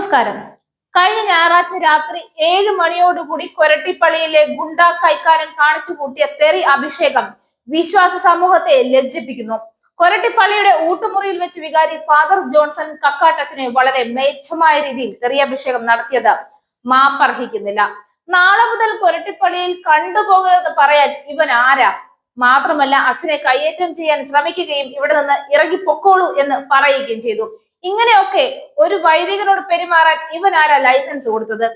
നമസ്കാരം. കഴിഞ്ഞ ഞായറാഴ്ച രാത്രി 7 മണിയോടുകൂടി കൊരട്ടിപ്പള്ളിയിലെ ഗുണ്ടാ കൈക്കാരൻ കാണിച്ചു കൂട്ടിയ തെറി അഭിഷേകം വിശ്വാസ സമൂഹത്തെ ലജ്ജിപ്പിക്കുന്നു. കൊരട്ടിപ്പള്ളിയുടെ ഊട്ടുമുറിയിൽ വെച്ച് വികാരി ഫാദർ ജോൺസൺ കക്കാട്ടച്ചനെ വളരെ മേച്ഛമായ രീതിയിൽ തെറിയഭിഷേകം നടത്തിയത് മാപ്പർഹിക്കുന്നില്ല. നാളെ മുതൽ കൊരട്ടിപ്പള്ളിയിൽ കണ്ടുപോകരുതെന്ന് പറയാൻ ഇവൻ ആരാ? മാത്രമല്ല അച്ഛനെ കയ്യേറ്റം ചെയ്യാൻ ശ്രമിക്കുകയും ഇവിടെ നിന്ന് ഇറങ്ങിപ്പൊക്കോളൂ എന്ന് പറയുകയും ചെയ്തു. ഇങ്ങനെയൊക്കെ ഒരു വൈദികനോട് പെരുമാറാൻ ഇവൻ ആരാ ലൈസൻസ് കൊടുത്തത്?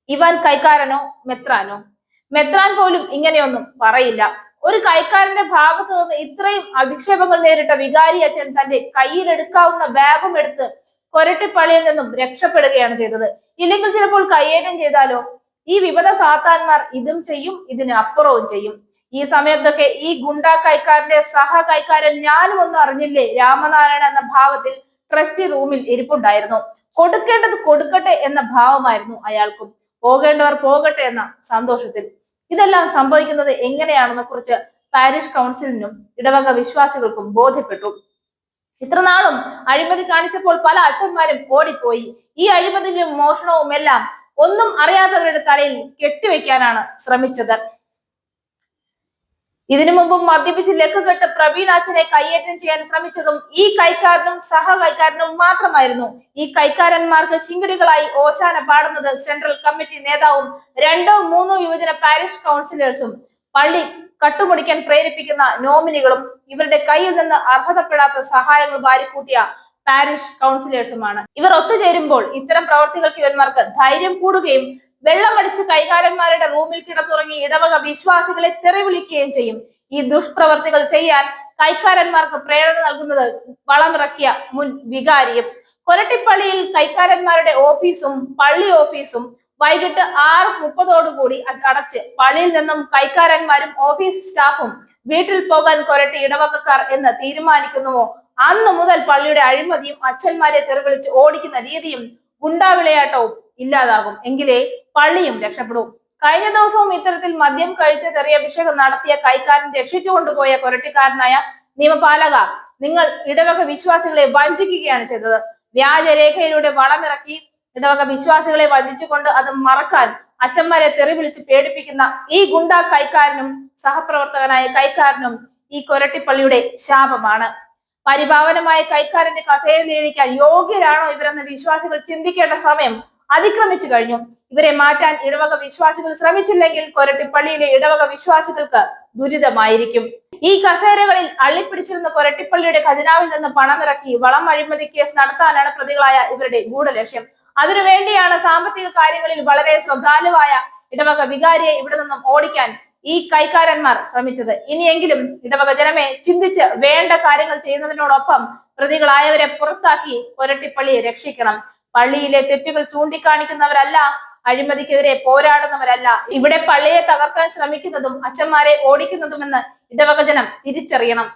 ഇവൻ കൈക്കാരനോ മെത്രാനോ? മെത്രാൻ പോലും ഇങ്ങനെയൊന്നും പറയില്ല. ഒരു കൈക്കാരന്റെ ഭാഗത്ത് നിന്ന് ഇത്രയും അധിക്ഷേപങ്ങൾ നേരിട്ട വികാരി അച്ഛൻ തന്റെ കയ്യിലെടുക്കാവുന്ന ബാഗും എടുത്ത് കൊരട്ടിപ്പള്ളിയിൽ നിന്നും രക്ഷപ്പെടുകയാണ് ചെയ്തത്. ഇല്ലെങ്കിൽ ചിലപ്പോൾ കയ്യേറ്റം ചെയ്താലോ? ഈ വിമത സാത്താന്മാർ ഇതും ചെയ്യും, ഇതിന് അപ്പുറവും ചെയ്യും. ഈ സമയത്തൊക്കെ ഈ ഗുണ്ടാ കൈക്കാരന്റെ സഹ കൈക്കാരൻ ഞാനും ഒന്നും അറിഞ്ഞില്ലേ രാമനാരായണ എന്ന ഭാവത്തിൽ ട്രസ്റ്റി റൂമിൽ ഇരിപ്പുണ്ടായിരുന്നു. കൊടുക്കേണ്ടത് കൊടുക്കട്ടെ എന്ന ഭാവമായിരുന്നു അയാൾക്കും. പോകേണ്ടവർ പോകട്ടെ എന്ന സന്തോഷത്തിൽ. ഇതെല്ലാം സംഭവിക്കുന്നത് എങ്ങനെയാണെന്ന് കുറിച്ച് പാരിഷ് കൗൺസിലിനും ഇടവക വിശ്വാസികൾക്കും ബോധ്യപ്പെട്ടു. ഇത്രനാളും അഴിമതി കാണിച്ചപ്പോൾ പല അച്ഛന്മാരും ഓടിപ്പോയി. ഈ അഴിമതിയും മോഷണവും എല്ലാം ഒന്നും അറിയാത്തവരുടെ തലയിൽ കെട്ടിവെക്കാനാണ് ശ്രമിച്ചത്. ഇതിനു മുമ്പും മദ്യപിച്ച് ലക്കുകെട്ട് പ്രവീൺ അച്ഛനെ കയ്യേറ്റം ചെയ്യാൻ ശ്രമിച്ചതും ഈ കൈക്കാരനും സഹ കൈക്കാരനും മാത്രമായിരുന്നു. ഈ കൈക്കാരന്മാർക്ക് ശിങ്കിടികളായി ഓശാന പാടുന്നത് സെൻട്രൽ കമ്മിറ്റി നേതാവും 2-3 യുവജന പാരിഷ് കൗൺസിലേഴ്സും പള്ളി കട്ടുമുടിക്കാൻ പ്രേരിപ്പിക്കുന്ന നോമിനികളും ഇവരുടെ കയ്യിൽ നിന്ന് അർഹതപ്പെടാത്ത സഹായങ്ങൾ വാരിക്കൂട്ടിയ പാരിഷ് കൗൺസിലേഴ്സുമാണ്. ഇവർ ഒത്തുചേരുമ്പോൾ ഇത്തരം പ്രവർത്തികൾക്ക് ഇവന്മാർക്ക് ധൈര്യം കൂടുകയും വെള്ളമടിച്ച് കൈകാരന്മാരുടെ റൂമിൽ കിടന്നുറങ്ങി ഇടവക വിശ്വാസികളെ തെറിവിളിക്കുകയും ചെയ്യും. ഈ ദുഷ്പ്രവർത്തികൾ ചെയ്യാൻ കൈക്കാരന്മാർക്ക് പ്രേരണ നൽകുന്നത് വളമിറക്കിയ മുൻ വികാരിയും. കൊരട്ടിപ്പള്ളിയിൽ കൈക്കാരന്മാരുടെ ഓഫീസും പള്ളി ഓഫീസും വൈകിട്ട് 6:30 അടച്ച് പള്ളിയിൽ നിന്നും കൈക്കാരന്മാരും ഓഫീസ് സ്റ്റാഫും വീട്ടിൽ പോകാൻ കൊരട്ടി ഇടവകക്കാർ എന്ന് തീരുമാനിക്കുന്നുവോ അന്നു മുതൽ പള്ളിയുടെ അഴിമതിയും അച്ഛന്മാരെ തെറിവിളിച്ച് ഓടിക്കുന്ന രീതിയും ഗുണ്ടാവിളയാട്ടവും ഇല്ലാതാകും. എങ്കിലേ പള്ളിയും രക്ഷപ്പെടൂ. കഴിഞ്ഞ ദിവസവും ഇത്തരത്തിൽ മദ്യം കഴിച്ച തെറിയഭിഷേകം നടത്തിയ കൈക്കാരൻ രക്ഷിച്ചു കൊണ്ടുപോയ കൊരട്ടിക്കാരനായ നിയമപാലക, നിങ്ങൾ ഇടവക വിശ്വാസികളെ വഞ്ചിക്കുകയാണ് ചെയ്തത്. വ്യാജരേഖയിലൂടെ വളമിറക്കി ഇടവക വിശ്വാസികളെ വഞ്ചിച്ചുകൊണ്ട് അത് മറക്കാൻ അച്ഛന്മാരെ തെറിവിളിച്ച് പേടിപ്പിക്കുന്ന ഈ ഗുണ്ടാ കൈക്കാരനും സഹപ്രവർത്തകനായ കൈക്കാരനും ഈ കൊരട്ടിപ്പള്ളിയുടെ ശാപമാണ്. പരിപാവനമായ കൈക്കാരന്റെ കസേരയിലിരിക്കാൻ യോഗ്യരാണോ ഇവരെന്ന് വിശ്വാസികൾ ചിന്തിക്കേണ്ട സമയം അതിക്രമിച്ചു കഴിഞ്ഞു. ഇവരെ മാറ്റാൻ ഇടവക വിശ്വാസികൾ ശ്രമിച്ചില്ലെങ്കിൽ കൊരട്ടിപ്പള്ളിയിലെ ഇടവക വിശ്വാസികൾക്ക് ദുരിതമായിരിക്കും. ഈ കസേരകളിൽ അള്ളിപ്പിടിച്ചിരുന്ന കൊരട്ടിപ്പള്ളിയുടെ ഖജനാവിൽ നിന്ന് പണമിറക്കി വളം അഴിമതി കേസ് നടത്താനാണ് പ്രതികളായ ഇവരുടെ ഗൂഢലക്ഷ്യം. അതിനുവേണ്ടിയാണ് സാമ്പത്തിക കാര്യങ്ങളിൽ വളരെ ശ്രദ്ധാലുവായ ഇടവക വികാരിയെ ഇവിടെ നിന്നും ഓടിക്കാൻ ഈ കൈക്കാരന്മാർ ശ്രമിച്ചത്. ഇനിയെങ്കിലും ഇടവക ജനമേ ചിന്തിച്ച് വേണ്ട കാര്യങ്ങൾ ചെയ്യുന്നതിനോടൊപ്പം പ്രതികളായവരെ പുറത്താക്കി കൊരട്ടിപ്പള്ളിയെ രക്ഷിക്കണം. പള്ളിയിലെ തെറ്റുകൾ ചൂണ്ടിക്കാണിക്കുന്നവരല്ല, അഴിമതിക്കെതിരെ പോരാടുന്നവരല്ല ഇവിടെ പള്ളിയെ തകർക്കാൻ ശ്രമിക്കുന്നതും അച്ഛന്മാരെ ഓടിക്കുന്നതുമെന്ന് ഇടവക ജനം തിരിച്ചറിയണം.